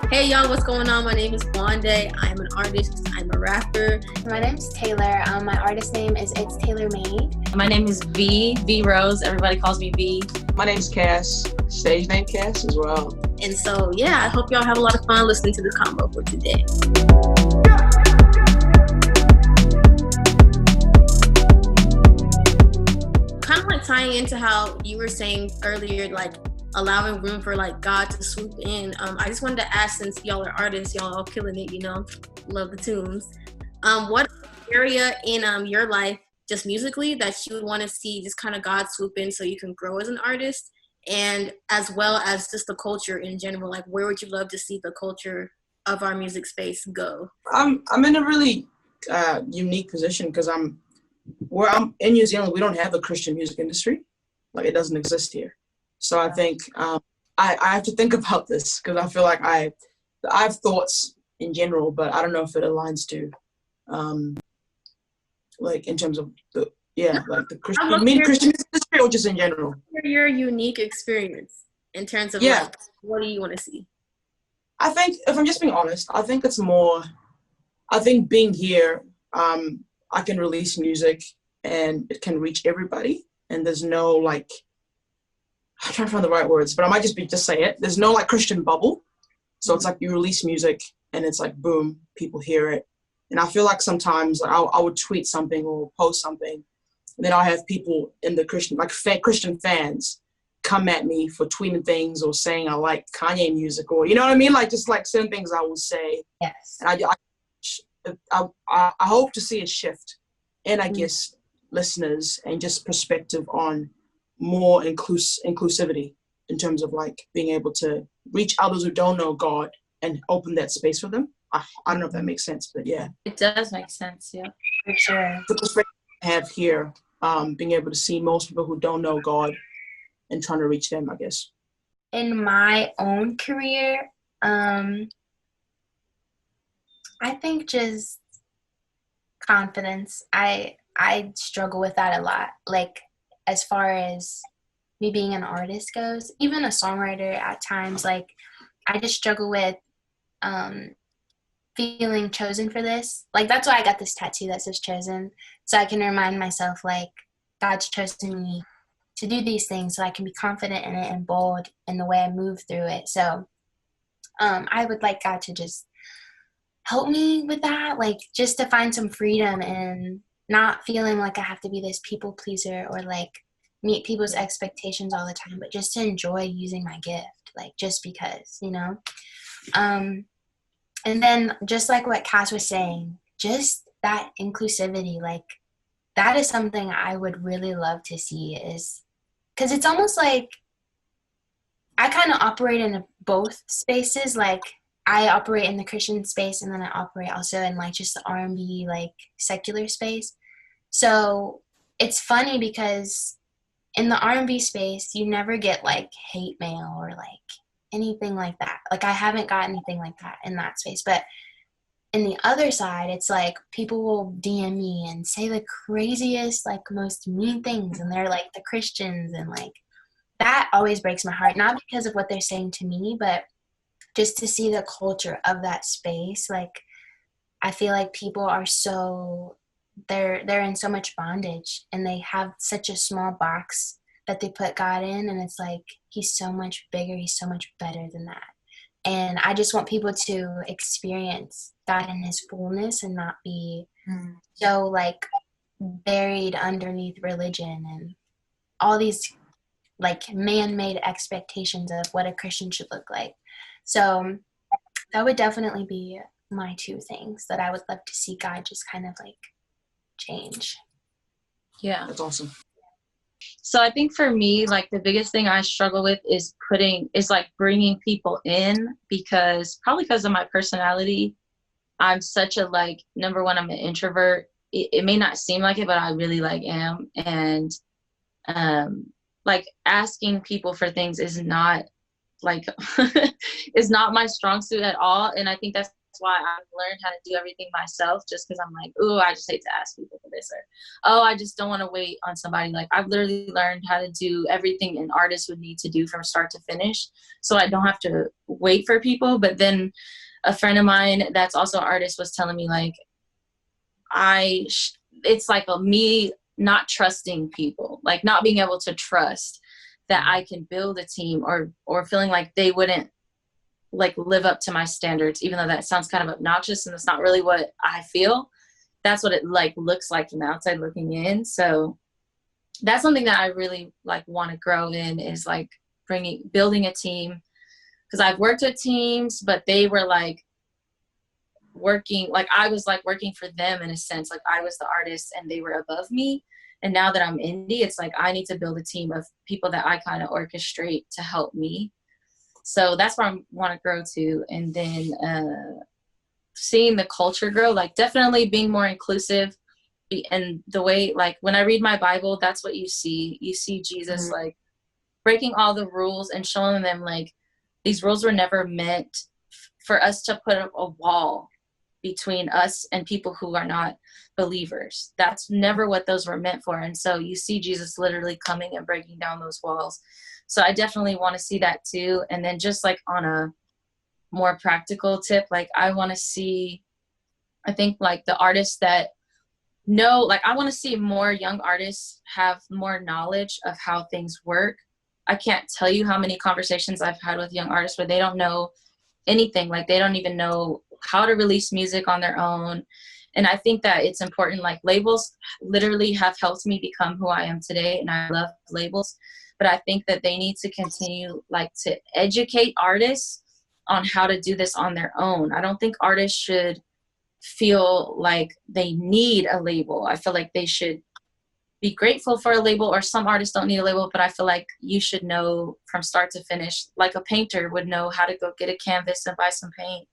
Hey y'all, what's going on? My name is Wande. I'm an artist. I'm a rapper. My name's Taylor. My artist name is Itstaylormade. My name is V Rose. Everybody calls me V. My name's CASS. Stage name CASS as well. And so, yeah, I hope y'all have a lot of fun listening to this combo for today. Kind of like tying into how you were saying earlier, like allowing room for like God to swoop in. I just wanted to ask, since y'all are artists, y'all all killing it, love the tunes. What area in your life, just musically, that you would want to see just kind of God swoop in so you can grow as an artist, and as well as just the culture in general? Like, where would you love to see the culture of our music space go? I'm in a really unique position because I'm in New Zealand. We don't have a Christian music industry, like it doesn't exist here. So I think I have to think about this because I feel like I have thoughts in general, but I don't know if it aligns to like in terms of the Christian music industry or just in general. Your unique experience in terms of like, what do you want to see? I think, if I'm just being honest, I think it's more, I think being here, I can release music and it can reach everybody, and there's no like, I'm trying to find the right words, but I might just say it. There's no like Christian bubble. So it's like you release music and it's like, boom, people hear it. And I feel like sometimes like, I would tweet something or post something, and then I'll have people in the Christian, like Christian fans, come at me for tweeting things or saying I like Kanye music, or, you know what I mean? Like just like certain things I will say. Yes. And I hope to see a shift in, I guess, listeners and just perspective on more inclusivity in terms of like being able to reach others who don't know God and open that space for them. I don't know if that makes sense, but yeah. It does make sense, yeah. For sure. The perspective I have here, being able to see most people who don't know God and trying to reach them, I guess. In my own career, I think just confidence. I struggle with that a lot. Like, as far as me being an artist goes, even a songwriter at times, like, I just struggle with feeling chosen for this. Like, that's why I got this tattoo that says chosen, so I can remind myself, like, God's chosen me to do these things so I can be confident in it and bold in the way I move through it. So I would like God to just help me with that, like just to find some freedom and not feeling like I have to be this people pleaser or like meet people's expectations all the time, but just to enjoy using my gift, like just because, and then just like what Cass was saying, just that inclusivity, like that is something I would really love to see, is because it's almost like I kind of operate in both spaces. Like, I operate in the Christian space, and then I operate also in like just the R&B, like secular space. So it's funny because in the R&B space, you never get like hate mail or like anything like that. Like, I haven't got anything like that in that space. But in the other side, it's like people will DM me and say the craziest, like most mean things, and they're like the Christians, and like that always breaks my heart. Not because of what they're saying to me, but just to see the culture of that space. Like, I feel like people are so, they're in so much bondage, and they have such a small box that they put God in, and it's like, he's so much bigger, he's so much better than that. And I just want people to experience God in his fullness and not be so like buried underneath religion and all these like man-made expectations of what a Christian should look like. So that would definitely be my two things that I would love to see God just kind of like change. Yeah. That's awesome. So I think for me, like the biggest thing I struggle with is bringing people in, because of my personality, I'm such a like, number one, I'm an introvert. It may not seem like it, but I really like am. And like asking people for things is not like, is not my strong suit at all. And I think that's why I've learned how to do everything myself, just because I'm like, ooh, I just hate to ask people for this, or, oh, I just don't want to wait on somebody. Like, I've literally learned how to do everything an artist would need to do from start to finish, so I don't have to wait for people. But then a friend of mine that's also an artist was telling me, like, it's like me not trusting people, like not being able to trust that I can build a team, or feeling like they wouldn't like live up to my standards, even though that sounds kind of obnoxious and it's not really what I feel. That's what it like looks like from the outside looking in. So that's something that I really like want to grow in, is like building a team, because I've worked with teams, but they were like working, like I was like working for them in a sense, like I was the artist and they were above me. And now that I'm indie, it's like I need to build a team of people that I kind of orchestrate to help me. So that's where I want to grow to. And then seeing the culture grow, like definitely being more inclusive. And the way, like when I read my Bible, that's what you see. You see Jesus like breaking all the rules and showing them like these rules were never meant for us to put up a wall between us and people who are not believers. That's never what those were meant for. And so you see Jesus literally coming and breaking down those walls. So I definitely want to see that too. And then just like on a more practical tip, like I want to see, I think like the artists that know, like I want to see more young artists have more knowledge of how things work. I can't tell you how many conversations I've had with young artists where they don't know anything. Like they don't even know how to release music on their own. And I think that it's important, like labels literally have helped me become who I am today. And I love labels, but I think that they need to continue like to educate artists on how to do this on their own. I don't think artists should feel like they need a label. I feel like they should be grateful for a label, or some artists don't need a label, but I feel like you should know from start to finish, like a painter would know how to go get a canvas and buy some paint.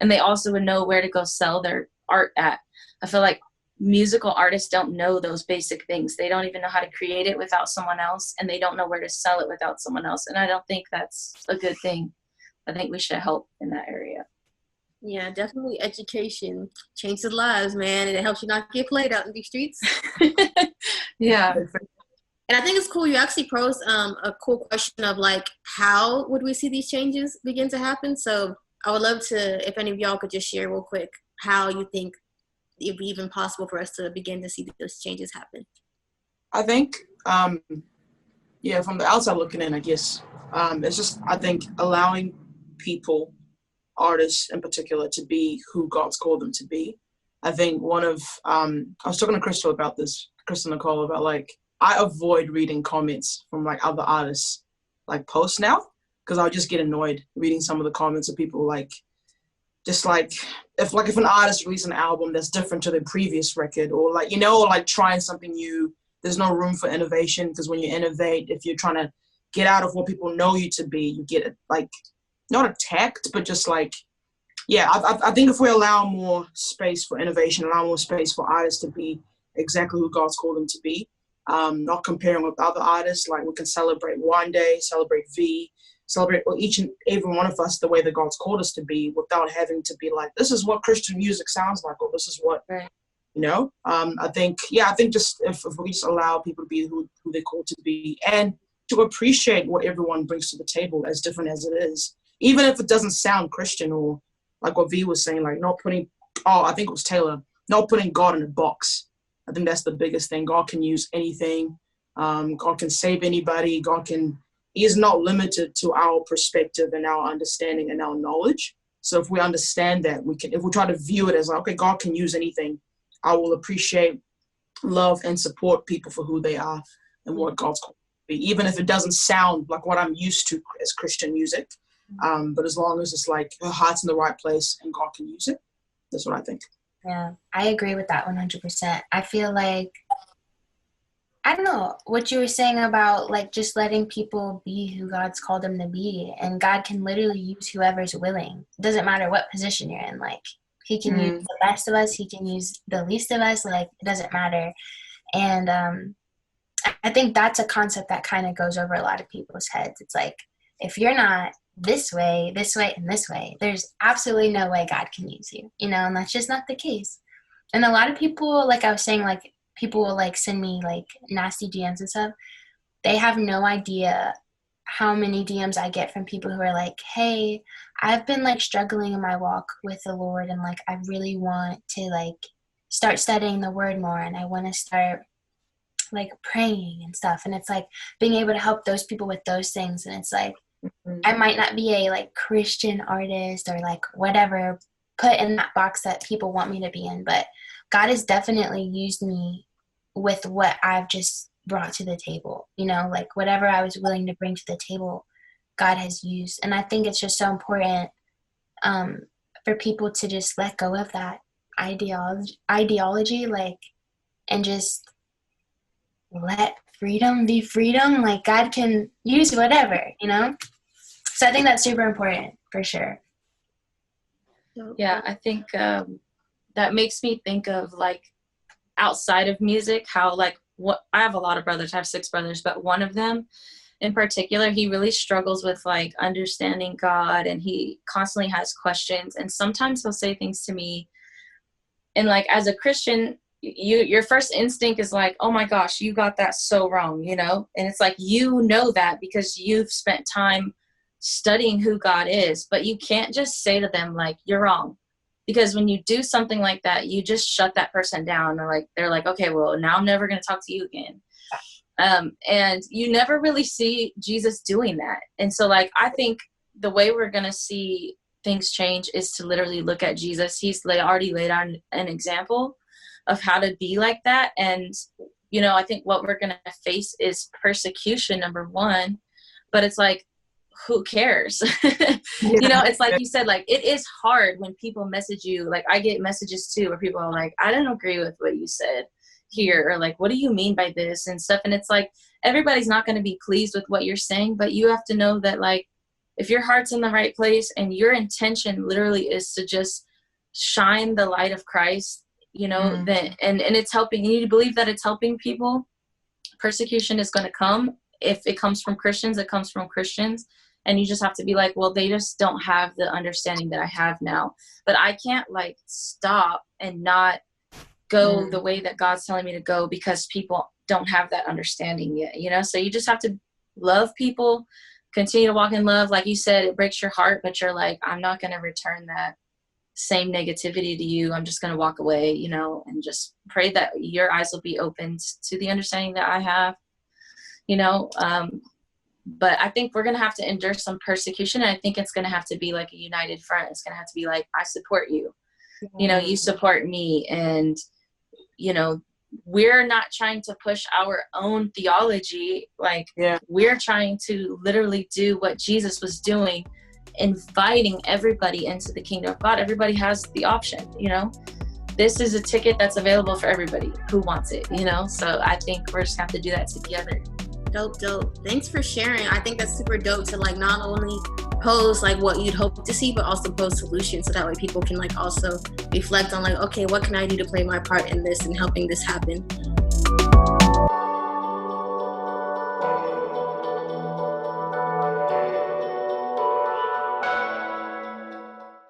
And they also would know where to go sell their art at. I feel like musical artists don't know those basic things. They don't even know how to create it without someone else, and they don't know where to sell it without someone else. And I don't think that's a good thing. I think we should help in that area. Yeah, definitely education changes lives, man, and it helps you not get played out in these streets. Yeah. And I think it's cool. You actually posed a cool question of like, how would we see these changes begin to happen? So I would love to, if any of y'all could just share real quick how you think it'd be even possible for us to begin to see those changes happen. I think, from the outside looking in, I guess, it's just, I think, allowing people, artists in particular, to be who God's called them to be. I think I was talking to Crystal Nicole, about like, I avoid reading comments from like other artists, like posts now, because I'll just get annoyed reading some of the comments of people like, just like, if an artist releases an album that's different to their previous record, or like, or like trying something new, there's no room for innovation, because when you innovate, if you're trying to get out of what people know you to be, you get like, not attacked, but just like, I think if we allow more space for innovation, allow more space for artists to be exactly who God's called them to be, not comparing with other artists, like we can celebrate Wande, celebrate V, celebrate each and every one of us the way that God's called us to be, without having to be like, this is what Christian music sounds like, or this is what, right. I think just if we just allow people to be who they're called to be, and to appreciate what everyone brings to the table, as different as it is, even if it doesn't sound Christian, or like what V was saying, like I think it was Taylor, not putting God in a box. I think that's the biggest thing. God can use anything. God can save anybody. He is not limited to our perspective and our understanding and our knowledge. So if we understand that, if we try to view it as like, okay, God can use anything, I will appreciate, love, and support people for who they are and what God's called to be, even if it doesn't sound like what I'm used to as Christian music. But as long as it's like her heart's in the right place and God can use it, that's what I think. Yeah, I agree with that 100%. I feel like, I don't know, what you were saying about like just letting people be who God's called them to be, and God can literally use whoever's willing. It doesn't matter what position you're in. Like, he can use the best of us, he can use the least of us, like it doesn't matter. And I think that's a concept that kind of goes over a lot of people's heads. It's like, if you're not this way, and this way, there's absolutely no way God can use you, you know, and that's just not the case. And a lot of people, like I was saying, like people will like send me like nasty DMs and stuff. They have no idea how many DMs I get from people who are like, hey, I've been like struggling in my walk with the Lord, and like I really want to like start studying the word more, and I want to start like praying and stuff. And it's like being able to help those people with those things. And it's like, I might not be a like Christian artist or like whatever put in that box that people want me to be in, but God has definitely used me with what I've just brought to the table, you know, like whatever I was willing to bring to the table, God has used. And I think it's just so important for people to just let go of that ideology, like, and just let freedom be freedom. Like God can use whatever, you know? So I think that's super important for sure. Yeah, I think that makes me think of like outside of music, how like what I have a lot of brothers, I have 6 brothers, but one of them in particular, he really struggles with like understanding God, and he constantly has questions, and sometimes he'll say things to me, and like as a Christian, your first instinct is like, oh my gosh, you got that so wrong, you know? And it's like, you know that because you've spent time studying who God is, but you can't just say to them like, you're wrong. Because when you do something like that, you just shut that person down. They're like, okay, well, now I'm never going to talk to you again. And you never really see Jesus doing that. And so like, I think the way we're going to see things change is to literally look at Jesus. He's already laid on an example of how to be like that. And, you know, I think what we're going to face is persecution, number one, but it's like, who cares? You know, it's like you said, like, it is hard when people message you. Like, I get messages too where people are like, I don't agree with what you said here, or like, what do you mean by this and stuff? And it's like, everybody's not going to be pleased with what you're saying, but you have to know that like, if your heart's in the right place and your intention literally is to just shine the light of Christ, you know, then and it's helping, you need to believe that it's helping people. Persecution is going to come. If it comes from Christians, it comes from Christians. And you just have to be like, well, they just don't have the understanding that I have now. But I can't like stop and not go the way that God's telling me to go because people don't have that understanding yet, you know? So you just have to love people, continue to walk in love. Like you said, it breaks your heart, but you're like, I'm not going to return that same negativity to you. I'm just going to walk away, you know, and just pray that your eyes will be opened to the understanding that I have, you know. But I think we're going to have to endure some persecution. And I think it's going to have to be like a united front. It's going to have to be like, I support you, you know, you support me. And, you know, we're not trying to push our own theology. Like we're trying to literally do what Jesus was doing, inviting everybody into the kingdom of God. Everybody has the option, you know, this is a ticket that's available for everybody who wants it, you know? So I think we're just gonna have to do that together. Dope. Thanks for sharing. I think that's super dope to like not only pose like what you'd hope to see, but also pose solutions so that way people can like also reflect on like, okay, what can I do to play my part in this and helping this happen?